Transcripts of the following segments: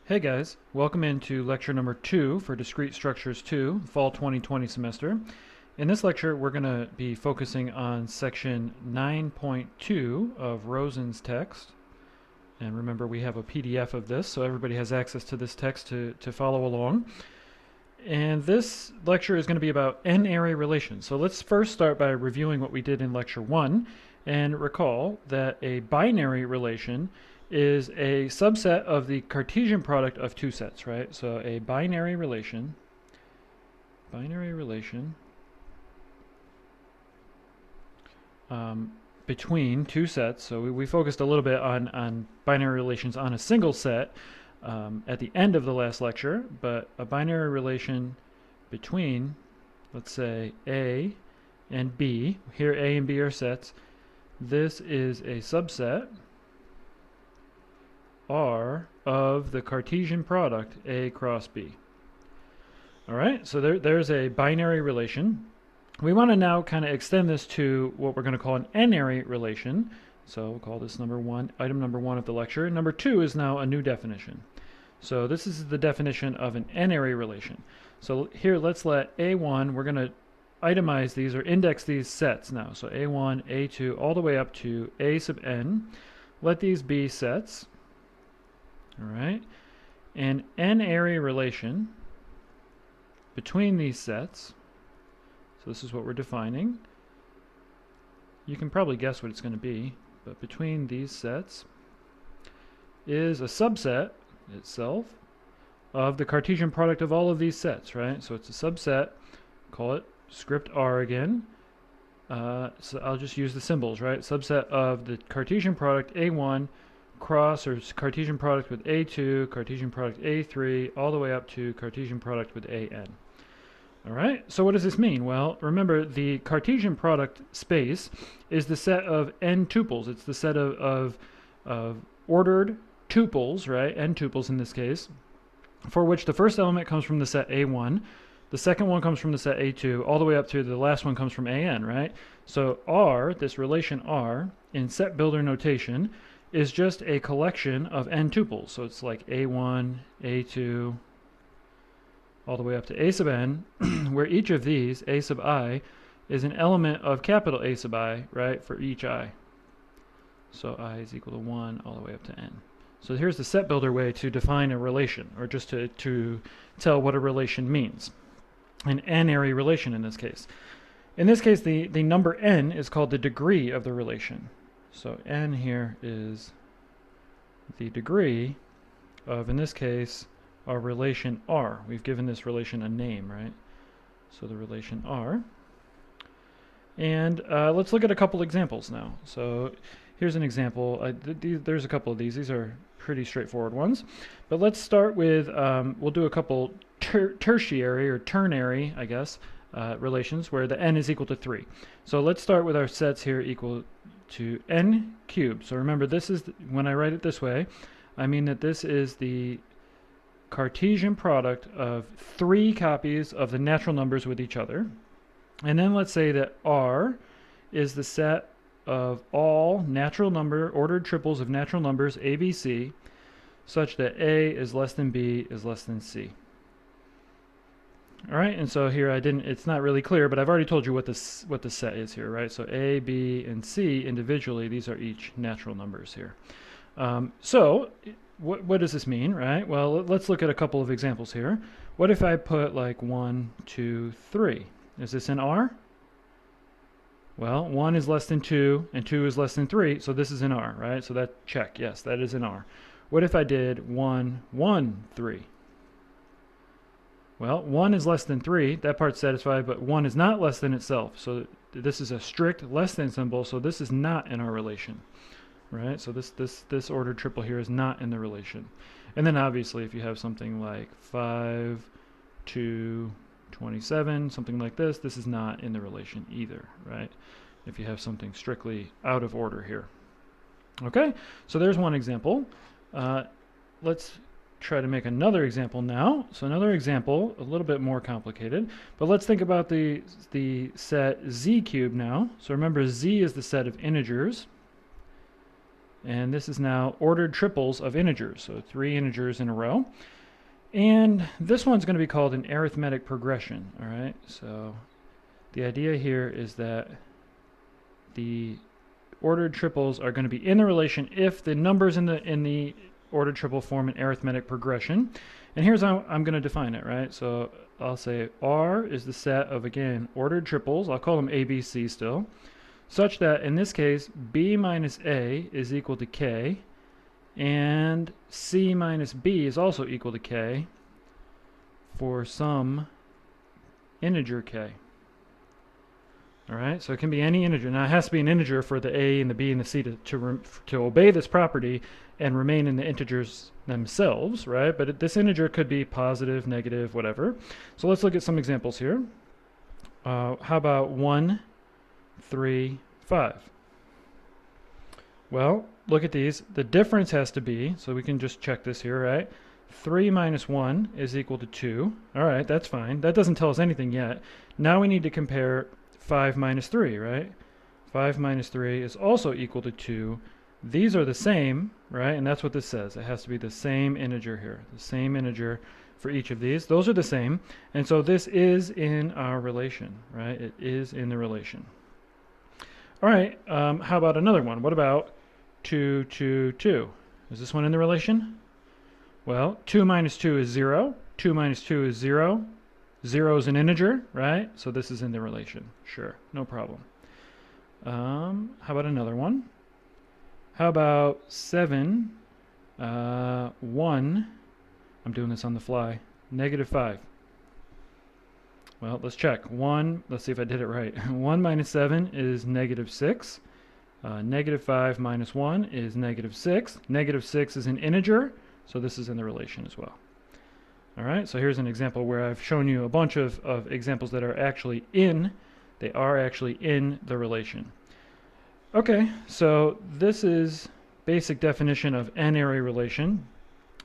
Hey guys, welcome into lecture number 2 for Discrete Structures 2, fall 2020 semester. In this lecture, we're going to be focusing on section 9.2 of Rosen's text. And remember, we have a PDF of this, so everybody has access to this text to follow along. And this lecture is going to be about n-ary relations. So let's first start by reviewing what we did in lecture 1 and recall that a binary relation is a subset of the Cartesian product of two sets, right? So a binary relation between two sets. So we focused a little bit on binary relations on a single set at the end of the last lecture, but a binary relation between, let's say, A and B. Here A and B are sets. This is a subset R of the Cartesian product A cross B. All right, so there's a binary relation. We want to now kind of extend this to what we're going to call an n-ary relation. So we'll call this number 1, item number 1 of the lecture. Number 2 is now a new definition. So this is the definition of an n-ary relation. So here, let's let A1, we're going to itemize these or index these sets now. So A1, A2, all the way up to A sub n. Let these be sets. All right, an n-ary relation between these sets, so this is what we're defining. You can probably guess what it's going to be, but between these sets is a subset itself of the Cartesian product of all of these sets, right? So it's a subset, call it script R again. So I'll just use the symbols, right? Subset of the Cartesian product A1 cross or Cartesian product with A2, Cartesian product A3, all the way up to Cartesian product with AN. All right, so what does this mean? Well, remember the Cartesian product space is the set of n tuples. It's the set of ordered tuples, right? N tuples in this case, for which the first element comes from the set A1, the second one comes from the set A2, all the way up to the last one comes from AN, right? So R, this relation R, in set builder notation, is just a collection of n tuples. So it's like A1, A2, all the way up to A sub n, where each of these, A sub I, is an element of capital A sub I, right, for each I. So I is equal to 1 all the way up to n. So here's the set builder way to define a relation, or just to tell what a relation means. An n-ary relation in this case. In this case, the number n is called the degree of the relation. So n here is the degree of, in this case, our relation R. We've given this relation a name, right? So the relation R. And let's look at a couple examples now. So here's an example. There's a couple of these. These are pretty straightforward ones. But let's start with, we'll do a couple tertiary or ternary, I guess, relations where the n is equal to 3. So let's start with our sets here equal to n cubed. So remember, this is, when I write it this way, I mean that this is the Cartesian product of 3 copies of the natural numbers with each other. And then let's say that R is the set of all natural number, ordered triples of natural numbers A, B, C, such that A is less than B is less than C. All right, and so here it's not really clear, but I've already told you what the set is here, right? So A, B, and C individually, these are each natural numbers here. So what does this mean, right? Well, let's look at a couple of examples here. What if I put like 1, 2, 3? Is this in R? Well, 1 is less than 2, and 2 is less than 3, so this is in R, right? So that check, yes, that is in R. What if I did 1, 1, 3? Well, 1 is less than 3, that part's satisfied, but 1 is not less than itself. So this is a strict less than symbol, so this is not in our relation, right? So this ordered triple here is not in the relation. And then obviously if you have something like 5, 2, 27, something like this, this is not in the relation either, right? If you have something strictly out of order here. Okay, so there's one example. Let's try to make another example now. So another example, a little bit more complicated, but let's think about the set z cubed now. So remember, z is the set of integers, And this is now ordered triples of integers, so 3 integers in a row. And this one's going to be called an arithmetic progression, all right? So the idea here is that the ordered triples are going to be in the relation if the numbers in the ordered triple form an arithmetic progression. And here's how I'm going to define it, right? So I'll say R is the set of, again, ordered triples. I'll call them A, B, C still, such that in this case, B minus A is equal to K, and C minus B is also equal to K for some integer K. All right, so it can be any integer. Now it has to be an integer for the A and the B and the C to obey this property and remain in the integers themselves, right? But this integer could be positive, negative, whatever. So let's look at some examples here. How about 1, 3, 5? Well, look at these. The difference has to be, so we can just check this here, right? 3 minus 1 is equal to 2. All right, that's fine. That doesn't tell us anything yet. Now we need to compare 5 minus 3, right? 5 minus 3 is also equal to 2. These are the same, right? And that's what this says. It has to be the same integer here, the same integer for each of these. Those are the same. And so this is in our relation, right? It is in the relation. All right, how about another one? What about 2, 2, 2? Is this one in the relation? Well, 2 minus 2 is 0. 2 minus 2 is 0. 0 is an integer, right? So this is in the relation. Sure, no problem. How about another one? How about 7, 1, I'm doing this on the fly, negative 5. Well, let's check. 1, let's see if I did it right. 1 minus 7 is negative 6. Negative 5 minus 1 is negative 6. Negative 6 is an integer, so this is in the relation as well. All right, so here's an example where I've shown you a bunch of examples that are actually in the relation. Okay, so this is basic definition of n-ary relation.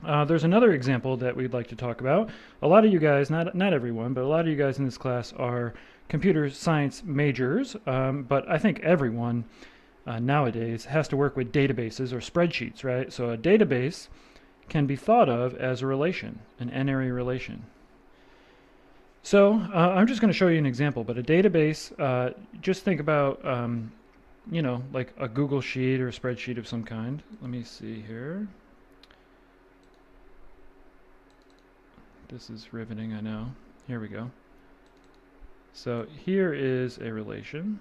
There's another example that we'd like to talk about. A lot of you guys, not everyone, but a lot of you guys in this class are computer science majors, but I think everyone nowadays has to work with databases or spreadsheets, right? So a database can be thought of as a relation, an n-ary relation. So I'm just going to show you an example, but a database, just think about, you know, like a Google Sheet or a spreadsheet of some kind. Let me see here. This is riveting, I know. Here we go. So here is a relation.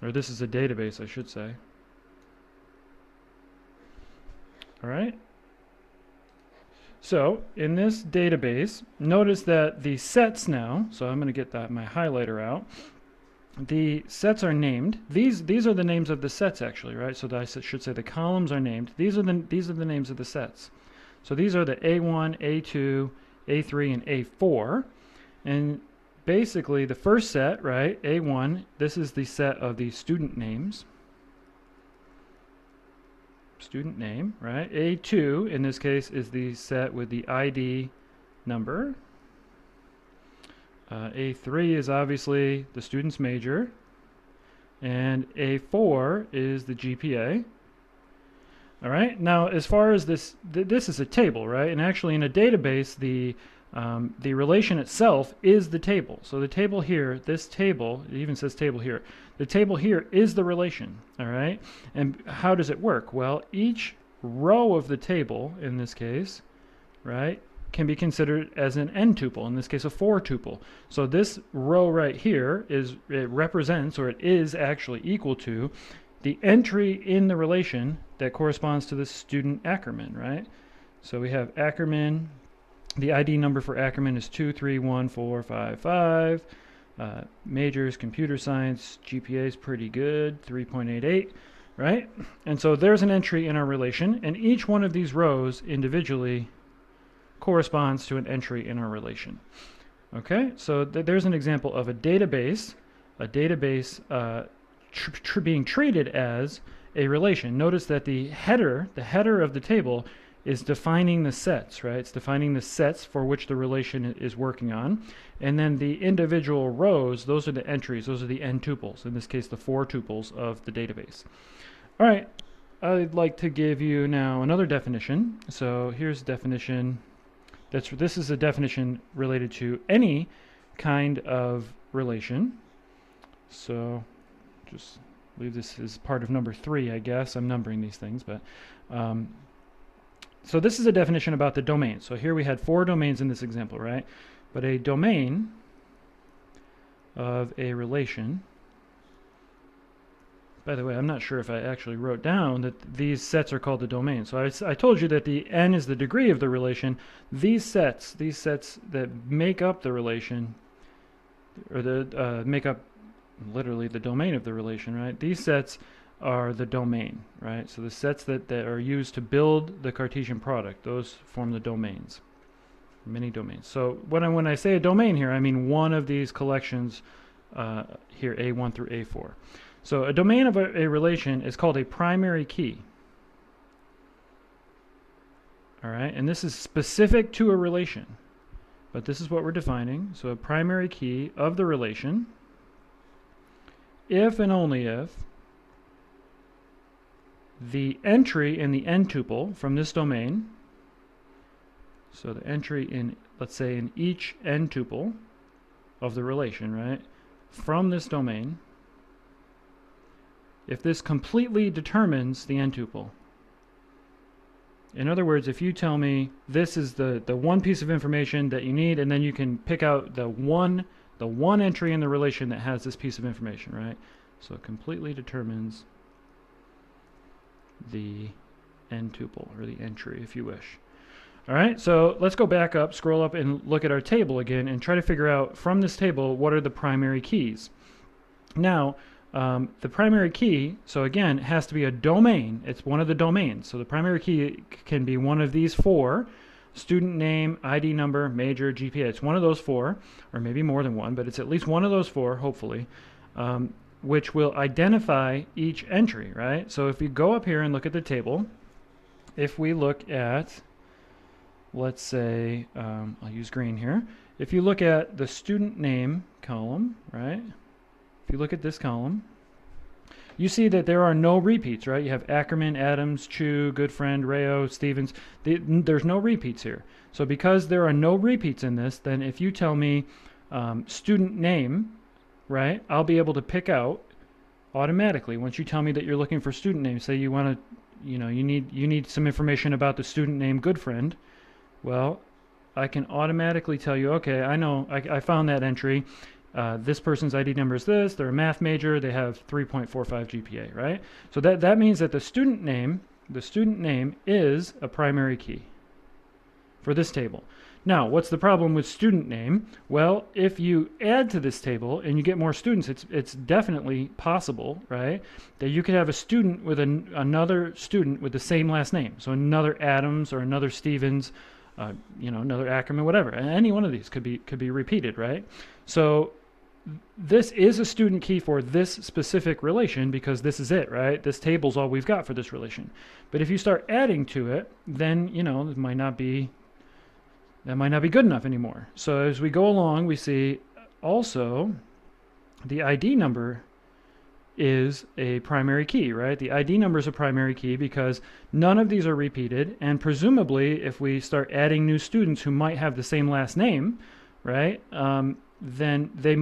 Or this is a database, I should say. All right. So in this database, notice that the sets now, so I'm going to get my highlighter out. The sets are named. These are the names of the sets actually, right? So I should say the columns are named. These are the names of the sets. So these are the A1, A2, A3, and A4. And basically the first set, right, A1, this is the set of the student names. Student name, right? A2 in this case is the set with the ID number. A3 is obviously the student's major, and A4 is the GPA. All right. Now, as far as this is a table, right? And actually, in a database, the relation itself is the table. So the table here, this table, it even says table here. The table here is the relation. All right. And how does it work? Well, each row of the table, in this case, right, can be considered as an n tuple, in this case a 4 tuple. So this row right here it represents, or it is actually equal to, the entry in the relation that corresponds to the student Ackerman, right? So we have Ackerman. The ID number for Ackerman is 231455. Majors, computer science, GPA is pretty good, 3.88, right? And so there's an entry in our relation, and each one of these rows individually corresponds to an entry in our relation. Okay, so there's an example of a database being treated as a relation. Notice that the header of the table is defining the sets, right? It's defining the sets for which the relation is working on. And then the individual rows, those are the entries, those are the n tuples, in this case the 4 tuples of the database. All right, I'd like to give you now another definition. So here's a definition. This is a definition related to any kind of relation. So just leave this as part of number 3, I guess. I'm numbering these things, but so this is a definition about the domain. So here we had 4 domains in this example, right? But a domain of a relation, by the way, I'm not sure if I actually wrote down that these sets are called the domain. So I told you that the n is the degree of the relation. These sets that make up the relation, or make up literally the domain of the relation, right? These sets are the domain, right? So the sets that are used to build the Cartesian product, those form the domains, many domains. So when I say a domain here, I mean one of these collections here, A1 through A4. So a domain of a relation is called a primary key. All right, and this is specific to a relation, but this is what we're defining. So a primary key of the relation if and only if the entry in the n tuple from this domain, so the entry in, let's say, in each n tuple of the relation, right, from this domain, if this completely determines the n tuple. In other words, if you tell me this is the one piece of information that you need, and then you can pick out the one entry in the relation that has this piece of information, right? So it completely determines the n tuple, or the entry, if you wish. All right, so let's go back up, scroll up, and look at our table again, and try to figure out from this table what are the primary keys. Now, the primary key, so again, has to be a domain. It's one of the domains. So the primary key can be one of these 4: student name, ID number, major, GPA. It's one of those 4, or maybe more than one, but it's at least one of those 4, hopefully, which will identify each entry, right? So if you go up here and look at the table, if we look at, let's say, I'll use green here. If you look at the student name column, right? If you look at this column, you see that there are no repeats, right? You have Ackerman, Adams, Chu, Goodfriend, Rayo, Stevens. There's no repeats here. So because there are no repeats in this, then if you tell me student name, right, I'll be able to pick out automatically. Once you tell me that you're looking for student name, say you want to, you need some information about the student name Goodfriend, well, I can automatically tell you, okay, I know, I found that entry. This person's ID number is this, they're a math major, they have 3.45 GPA, right? So that means that the student name is a primary key for this table. Now, what's the problem with student name? Well, if you add to this table and you get more students, it's definitely possible, right, that you could have a student with another student with the same last name. So another Adams or another Stevens, another Ackerman, whatever. And any one of these could be repeated, right? So this is a student key for this specific relation because this is it, right? This table's all we've got for this relation. But if you start adding to it, then, it might not be good enough anymore. So as we go along, we see also the ID number is a primary key, right? The ID number is a primary key because none of these are repeated, and presumably if we start adding new students who might have the same last name, right, then they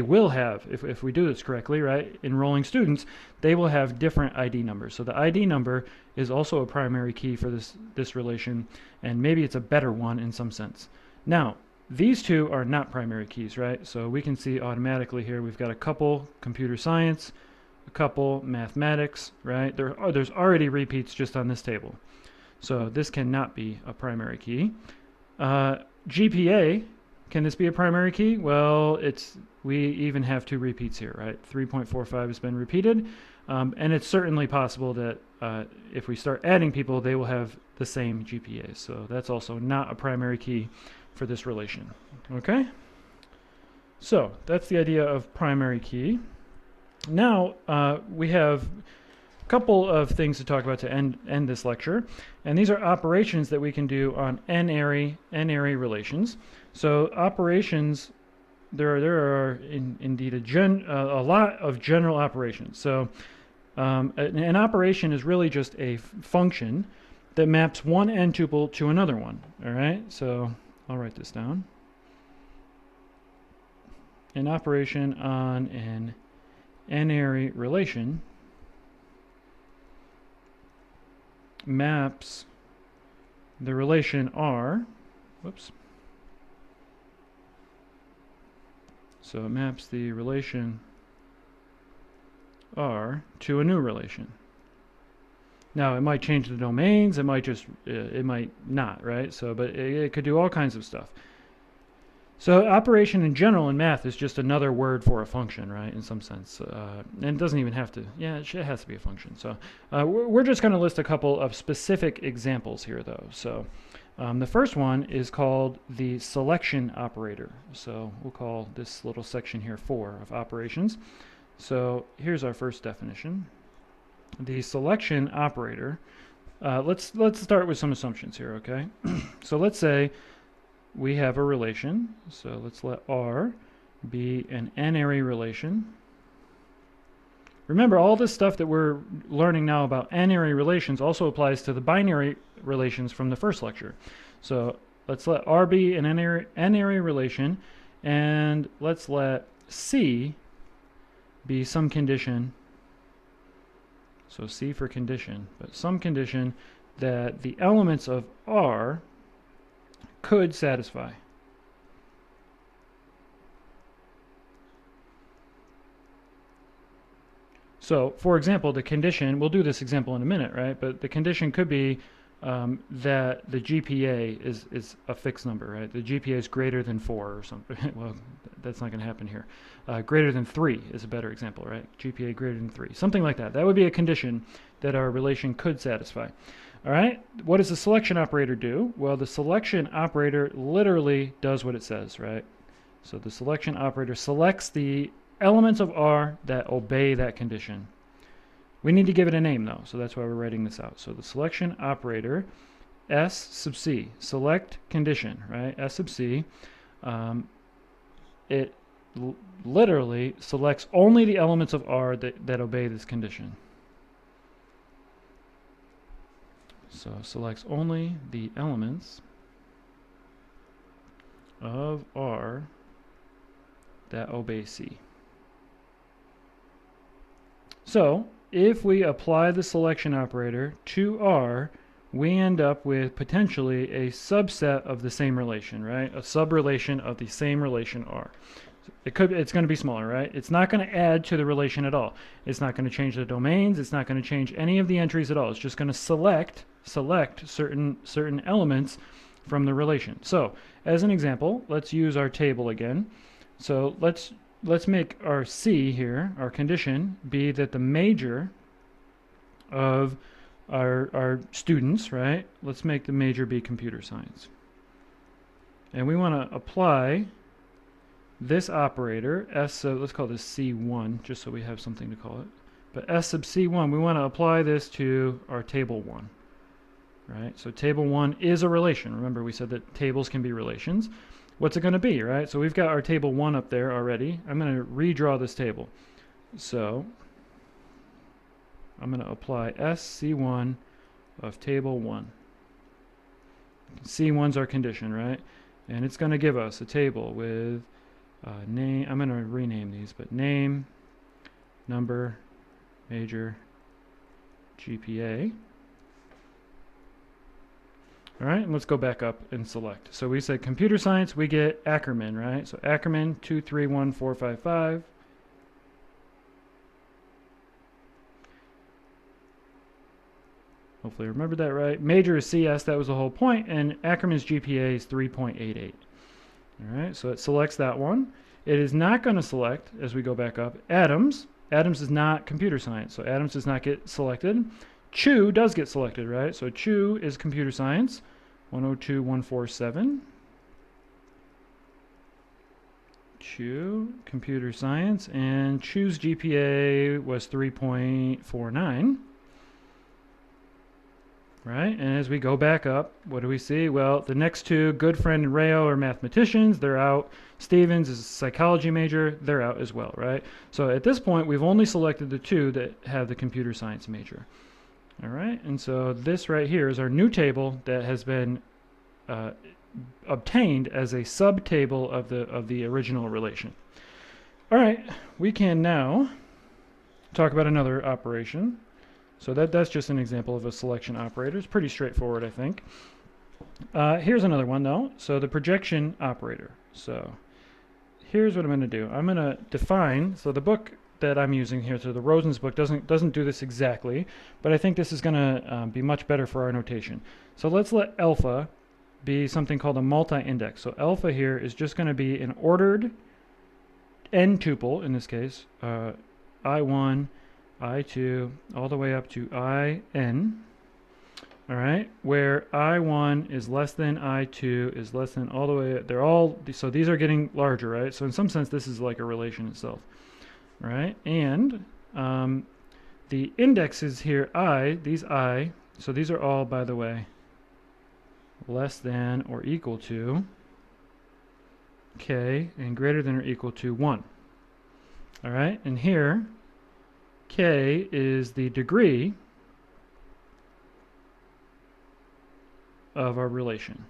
will have, if we do this correctly, right, enrolling students, they will have different ID numbers. So the ID number is also a primary key for this relation, and maybe it's a better one in some sense. Now, these two are not primary keys, right? So we can see automatically here we've got a couple computer science, a couple mathematics, right? There's already repeats just on this table. So this cannot be a primary key. GPA, can this be a primary key? Well, we even have 2 repeats here, right? 3.45 has been repeated, and it's certainly possible that if we start adding people, they will have the same GPA. So that's also not a primary key for this relation. Okay? So that's the idea of primary key. Now we have couple of things to talk about to end this lecture, and these are operations that we can do on n-ary relations. So operations, there are indeed a lot of general operations. So an operation is really just a function that maps one n tuple to another one. All right, so I'll write this down. An operation on an n-ary relation maps the relation R, whoops. So it maps the relation R to a new relation. Now it might change the domains, it might just, it might not, right? So, but it could do all kinds of stuff. So operation in general in math is just another word for a function, right, in some sense. And it doesn't even have to, yeah, it has to be a function. So we're just going to list a couple of specific examples here, though. So the first one is called the selection operator. So we'll call this little section here 4 of operations. So here's our first definition. The selection operator, let's start with some assumptions here, okay? So let's say we have a relation, so let's let R be an n-ary relation. Remember, all this stuff that we're learning now about n-ary relations also applies to the binary relations from the first lecture. So let's let R be an n-ary relation, and let's let C be some condition. So C for condition, but some condition that the elements of R could satisfy. So, for example, the condition, we'll do this example in a minute, right? But the condition could be that the GPA is a fixed number, right? The GPA is greater than 4 or something. Well, that's not going to happen here. Greater than 3 is a better example, right? GPA greater than 3. Something like that. That would be a condition that our relation could satisfy. All right, what does the selection operator do? Well, the selection operator literally does what it says, right? So the selection operator selects the elements of R that obey that condition. We need to give it a name, though, so that's why we're writing this out. So the selection operator, S sub C, select condition, right? S sub C, it literally selects only the elements of R that obey this condition. So selects only the elements of R that obey C. So if we apply the selection operator to R, we end up with potentially a subset of the same relation, right? A subrelation of the same relation R. It's going to be smaller, right? It's not going to add to the relation at all. It's not going to change the domains. It's not going to change any of the entries at all. It's just going to select certain elements from the relation. So as an example, let's use our table again. So let's make our C here, our condition, be that the major of our students, right? Let's make the major be computer science. And we want to apply this operator, let's call this C1, just so we have something to call it. But S sub C1, we want to apply this to our table 1. Right? So table 1 is a relation. Remember, we said that tables can be relations. What's it going to be, right? So we've got our table 1 up there already. I'm going to redraw this table. So I'm going to apply SC1 of table 1. C1's our condition, right? And it's going to give us a table with name. I'm going to rename these, but name, number, major, GPA. All right, and let's go back up and select. So we said computer science, we get Ackerman, right? So Ackerman 231455. Hopefully I remembered that right. Major is CS, that was the whole point, and Ackerman's GPA is 3.88. All right, so it selects that one. It is not going to select, as we go back up, Adams. Adams is not computer science, so Adams does not get selected. Chu does get selected, right? So Chu is computer science, 102147. Chu, computer science, and Chu's GPA was 3.49. right? And as we go back up, what do we see? Well, the next two, Goodfriend and Rayo, are mathematicians. They're out. Stevens is a psychology major. They're out as well, right? So at this point, we've only selected the two that have the computer science major. All right, and so this right here is our new table that has been obtained as a subtable of the original relation. All right, we can now talk about another operation. So that's just an example of a selection operator. It's pretty straightforward, I think. Here's another one, though. So the projection operator. So here's what I'm going to do. I'm going to define, so the book that I'm using here, so the Rosen's book, doesn't do this exactly, but I think this is going to be much better for our notation. So let's let alpha be something called a multi-index. So alpha here is just going to be an ordered n tuple, in this case, I1, I2, all the way up to IN, all right, where I1 is less than I2 is less than all the way, they're all, so these are getting larger, right? So in some sense, this is like a relation itself, right? And the indexes here, these I, so these are all, by the way, less than or equal to k and greater than or equal to 1. All right, and here, k is the degree of our relation.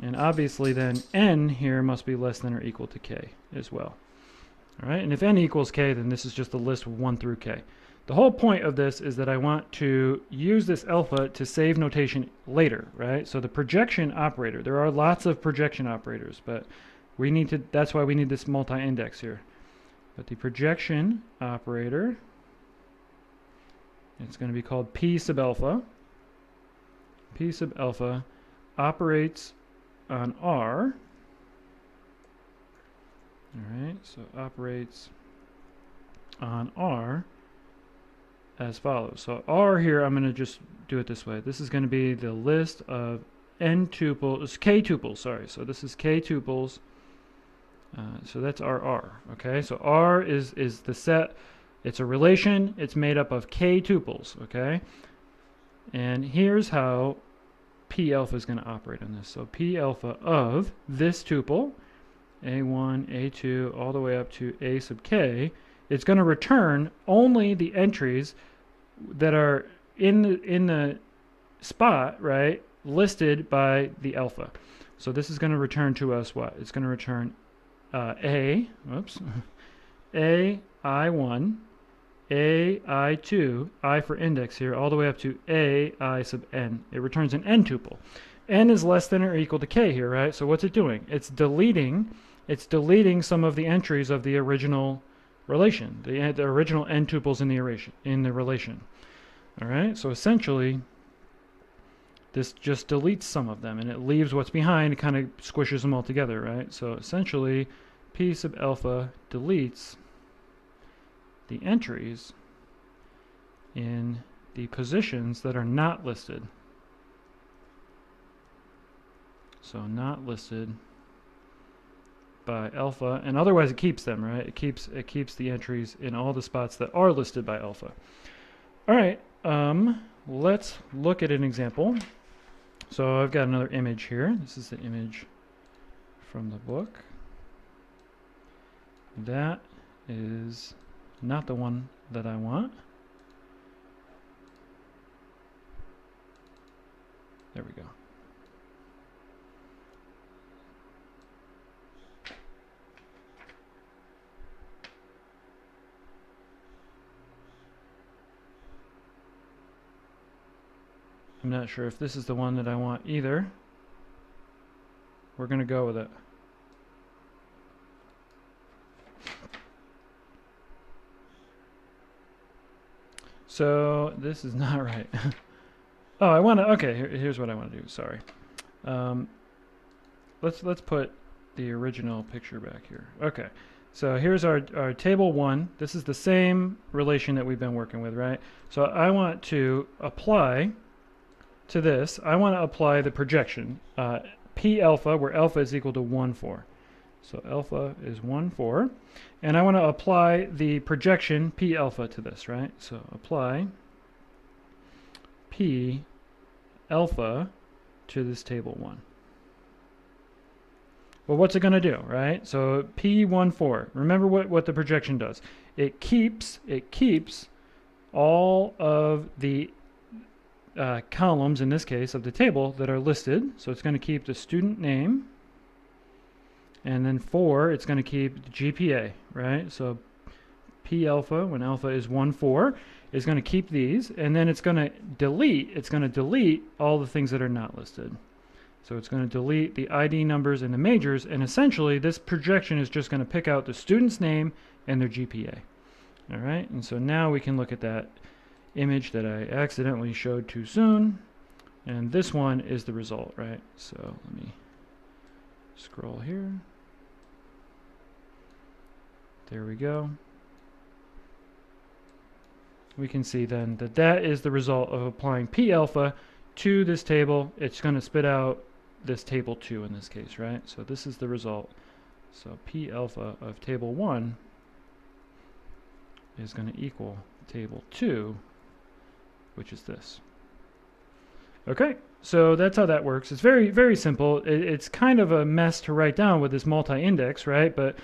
And obviously then n here must be less than or equal to k as well. All right, and if n equals k, then this is just a list of 1 through k. The whole point of this is that I want to use this alpha to save notation later, right? So the projection operator, there are lots of projection operators, but we need to, that's why we need this multi-index here. But the projection operator, it's going to be called P sub alpha. P sub alpha operates on R. All right, so operates on R as follows. So R here, I'm going to just do it this way. This is going to be the list of n tuples, k tuples, sorry. So this is k tuples. So that's our R, okay? So R is the set. It's a relation. It's made up of k tuples, okay? And here's how P alpha is going to operate on this. So P alpha of this tuple, A1, A2, all the way up to A sub k, it's going to return only the entries that are in the spot, right, listed by the alpha. So this is going to return to us what? It's going to return A, whoops, A, I1, A, I2, I for index here, all the way up to A, I sub n. It returns an n tuple. N is less than or equal to k here, right? So what's it doing? It's deleting some of the entries of the original relation, the original n tuples in the relation. All right, so essentially, this just deletes some of them, and it leaves what's behind. It kind of squishes them all together, right? So essentially, P sub alpha deletes the entries in the positions that are not listed. So not listed by alpha, and otherwise it keeps them, right? It keeps the entries in all the spots that are listed by alpha. All right, let's look at an example. So I've got another image here. This is the image from the book. That is not the one that I want. There we go. I'm not sure if this is the one that I want either. We're going to go with it. So this is not right. Oh, I want to, okay, here's what I want to do, sorry. Let's put the original picture back here. Okay, so here's our table 1. This is the same relation that we've been working with, right? So I want to apply to this, I want to apply the projection, P alpha, where alpha is equal to 1, 4. So alpha is 1, 4. And I want to apply the projection P alpha to this, right? So apply P alpha to this table 1. Well, what's it going to do, right? So P14, remember what the projection does. It keeps all of the columns, in this case, of the table that are listed. So it's going to keep the student name, and then 4, it's going to keep the GPA, right? So P alpha, when alpha is 1, 4, is going to keep these, and then it's going to delete all the things that are not listed. So it's going to delete the ID numbers and the majors, and essentially this projection is just going to pick out the student's name and their GPA. All right, and so now we can look at that image that I accidentally showed too soon, and this one is the result, right? So let me scroll here. There we go. We can see then that that is the result of applying P alpha to this table. It's going to spit out this table 2 in this case, right? So this is the result. So P alpha of table 1 is going to equal table 2, which is this. Okay, so that's how that works. It's very, very simple. It's kind of a mess to write down with this multi-index, right? But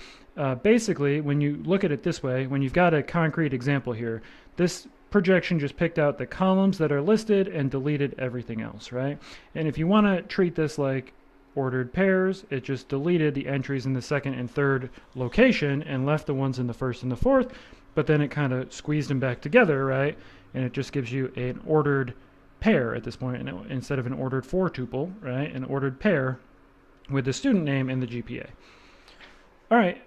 basically, when you look at it this way, when you've got a concrete example here, this projection just picked out the columns that are listed and deleted everything else, right? And if you want to treat this like ordered pairs, it just deleted the entries in the second and third location and left the ones in the first and the fourth, but then it kind of squeezed them back together, right? And it just gives you an ordered pair at this point, instead of an ordered 4 tuple, right? An ordered pair with the student name and the GPA. All right,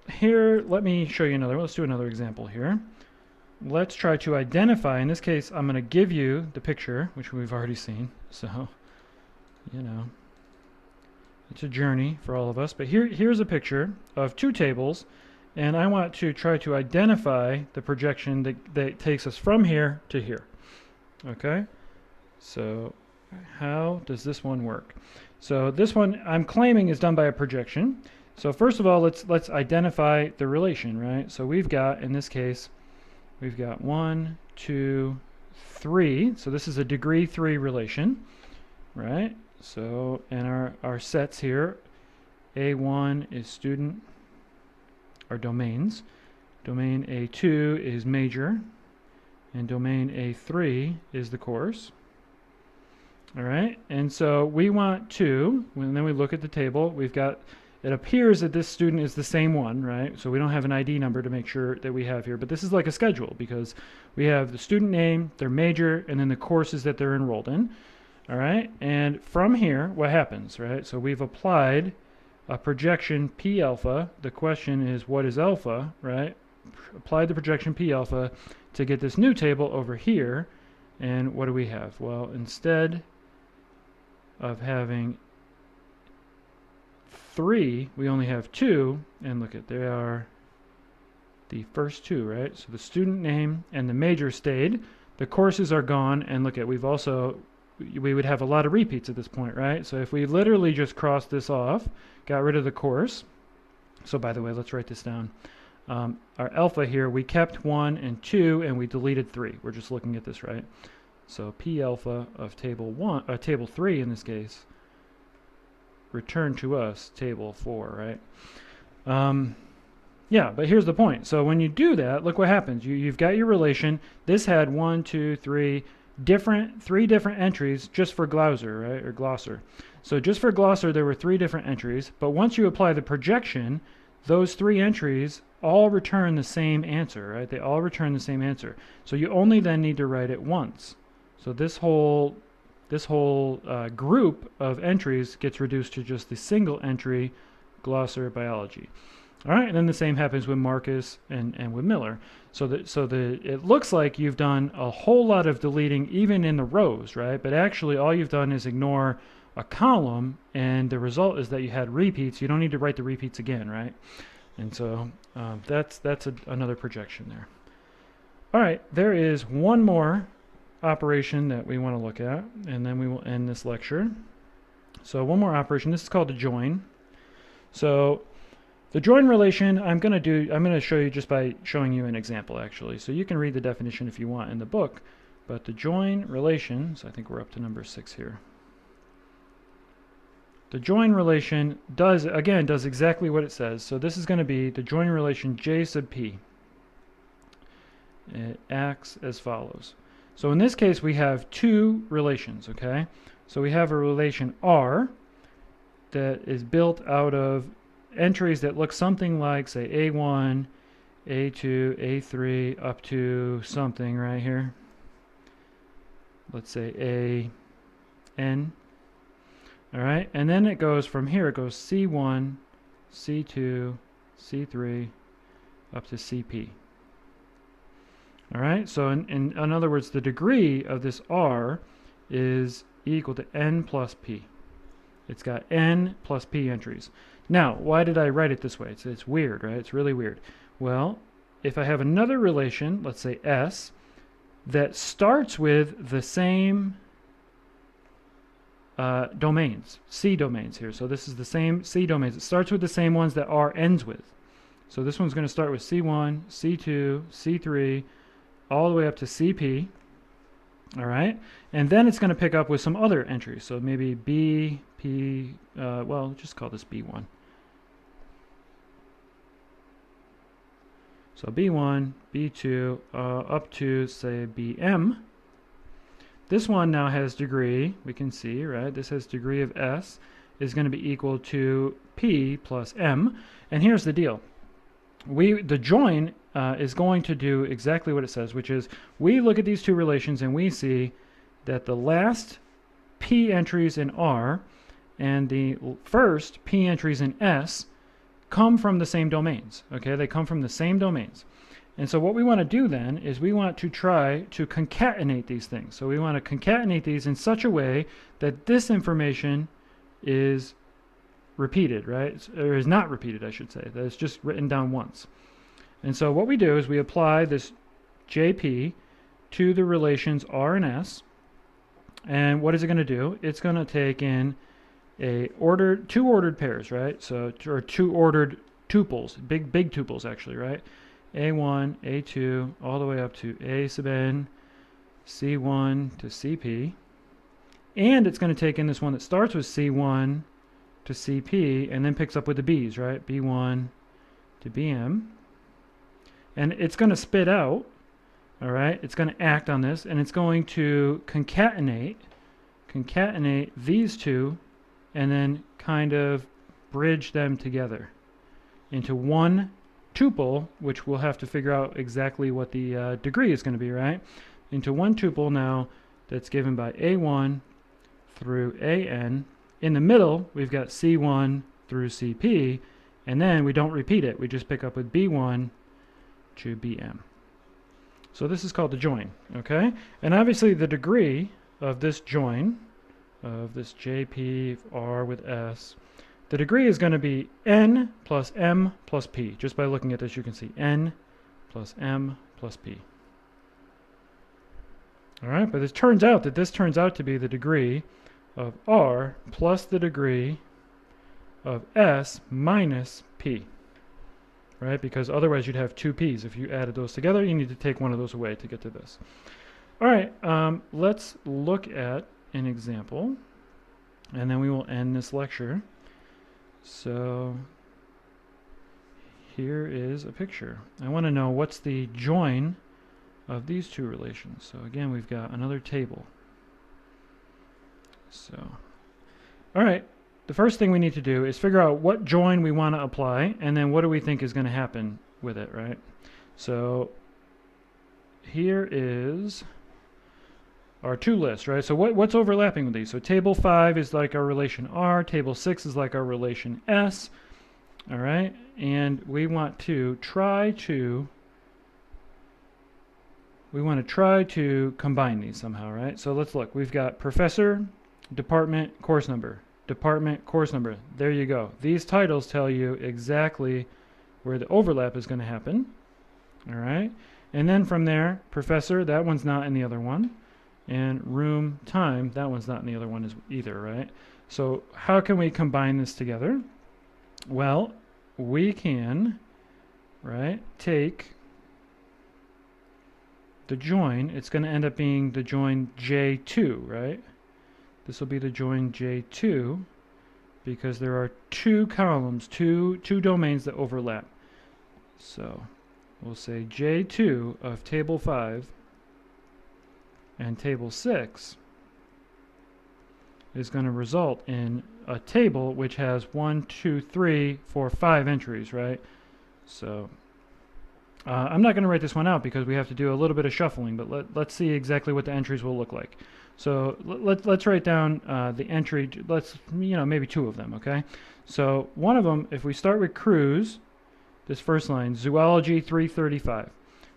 here, let me show you another. Let's do another example here. Let's try to identify, in this case, I'm going to give you the picture, which we've already seen. So, you know, it's a journey for all of us. But here's a picture of 2 tables, and I want to try to identify the projection that takes us from here to here. Okay? So, how does this one work? So this one I'm claiming is done by a projection. So first of all, let's identify the relation, right? So we've got, in this case, we've got 1, 2, 3. So this is a degree 3 relation, right? So, and our sets here, A1 is student, our domains. Domain A2 is major, and domain A3 is the course. All right, and so we want to, and then we look at the table, we've got, it appears that this student is the same one, right? So we don't have an ID number to make sure that we have here, but this is like a schedule because we have the student name, their major, and then the courses that they're enrolled in. All right, and from here, what happens, right? So we've applied a projection P alpha. The question is, what is alpha, right? Applied the projection P alpha to get this new table over here, and what do we have? Well, instead of having 3, we only have 2, and look at, they are the first 2, right? So the student name and the major stayed, the courses are gone, and look at, we would have a lot of repeats at this point, right? So if we literally just crossed this off, got rid of the course, so by the way, let's write this down. Our alpha here, we kept 1 and 2, and we deleted 3. We're just looking at this, right? So P alpha of table 3 in this case, return to us table 4, right? Yeah, but here's the point. So when you do that, look what happens. You've got your relation. This had 1, 2, 3 different entries just for Glauser, right, or glosser. So just for glosser, there were 3 different entries. But once you apply the projection, those 3 entries all return the same answer, right? They all return the same answer. So you only then need to write it once. So this whole group of entries gets reduced to just the single entry glosser biology. All right, and then the same happens with Marcus and with Miller. So it looks like you've done a whole lot of deleting even in the rows, right? But actually all you've done is ignore a column, and the result is that you had repeats. You don't need to write the repeats again, right? And so that's another projection there. All right, there is one more operation that we want to look at, and then we will end this lecture. So one more operation. This is called the join. So the join relation I'm going to show you just by showing you an example, actually. So you can read the definition if you want in the book, But the join relation, so I think we're up to number 6 here. The join relation does exactly what it says. So this is going to be the join relation J sub P. It acts as follows. So in this case, we have two relations, okay? So we have a relation R that is built out of entries that look something like, say, A1, A2, A3, up to something right here. Let's say AN. All right, and then it goes from here, it goes C1, C2, C3, up to CP. All right, so in other words, the degree of this R is equal to N plus P. It's got N plus P entries. Now, why did I write it this way? It's weird, right? It's really weird. Well, if I have another relation, let's say S, that starts with the same domains, C domains here. So this is the same C domains. It starts with the same ones that R ends with. So this one's going to start with C1, C2, C3, all the way up to CP. All right, and then it's going to pick up with some other entries. So maybe B, P, well, just call this B1. So B1, B2, up to, say, BM. This one now has degree, we can see, right? This has degree of S is going to be equal to P plus M. And here's the deal. The join is going to do exactly what it says, which is we look at these two relations and we see that the last P entries in R and the first P entries in S come from the same domains. Okay, they come from the same domains. And so what we want to do then is we want to try to concatenate these things. So we want to concatenate these in such a way that this information is repeated, right? Or is not repeated, I should say. That it's just written down once. And so what we do is we apply this JP to the relations R and S. And what is it going to do? It's going to take in two ordered pairs, right? So, or two ordered tuples, big tuples actually, right? A1, A2, all the way up to A sub n, C1 to CP. And it's going to take in this one that starts with C1 to CP and then picks up with the B's, right? B1 to BM. And it's going to spit out, all right? It's going to act on this, and it's going to concatenate these two and then kind of bridge them together into one tuple, which we'll have to figure out exactly what the degree is going to be, right? Into one tuple now that's given by A1 through AN. In the middle, we've got C1 through CP, and then we don't repeat it. We just pick up with B1 to BM. So this is called the join, okay? And obviously the degree of this join, of this JP R with S, the degree is going to be N plus M plus P. Just by looking at this, you can see N plus M plus P. All right, but it turns out that this turns out to be the degree of R plus the degree of S minus P. Right, because otherwise you'd have two P's. If you added those together, you need to take one of those away to get to this. All right, let's look at an example, and then we will end this lecture. So here is a picture. I want to know what's the join of these two relations. So again, we've got another table. So, all right, the first thing we need to do is figure out what join we want to apply, and then what do we think is going to happen with it, right? So here is our two lists, right? So what's overlapping with these? So table 5 is like our relation R, table 6 is like our relation S, all right? And we want to try to combine these somehow, right? So let's look. We've got professor, department, course number. Department, course number. There you go. These titles tell you exactly where the overlap is going to happen, all right? And then from there, professor, that one's not in the other one. And room, time, that one's not in the other one either, right? So how can we combine this together? Well, we can, right, take the join, it's going to end up being the join J2, right? This will be the join J2 because there are two columns, two domains that overlap. So we'll say J2 of table 5 and table 6 is going to result in a table which has 1, 2, 3, 4, 5 entries, right? So I'm not going to write this one out because we have to do a little bit of shuffling, but let's see exactly what the entries will look like. So let's write down the entry. Let's, maybe 2 of them, okay? So one of them, if we start with cruise, this first line, zoology 335.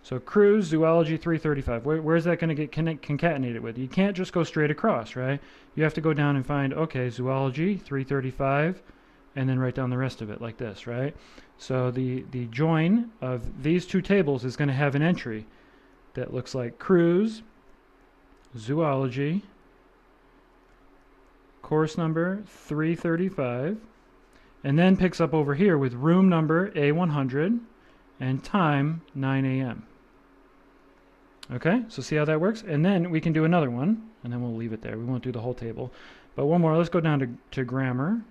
So cruise, zoology 335. Where's that going to get concatenated with? You can't just go straight across, right? You have to go down and find, okay, zoology 335, and then write down the rest of it like this, right? So the join of these 2 tables is going to have an entry that looks like cruise, zoology, course number 335, and then picks up over here with room number A100 and time 9 a.m. Okay, so see how that works? And then we can do another one, and then we'll leave it there. We won't do the whole table. But one more. Let's go down to grammar,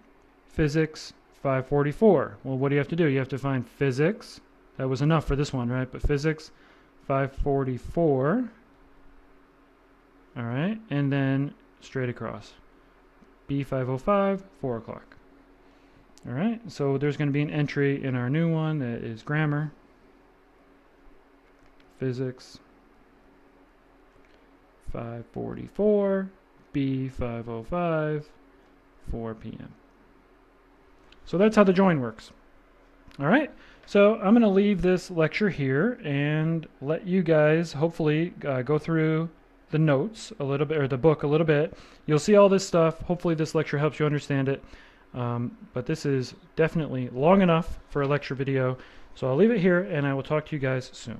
physics 544. Well, what do you have to do? You have to find physics. That was enough for this one, right? But physics 544. All right, and then straight across. B505, 4 o'clock. All right, so there's going to be an entry in our new one that is grammar, physics 544, B505, 4 p.m. So that's how the join works. All right, so I'm going to leave this lecture here and let you guys hopefully go through the notes a little bit, or the book a little bit. You'll see all this stuff. Hopefully this lecture helps you understand it. But this is definitely long enough for a lecture video. So I'll leave it here and I will talk to you guys soon.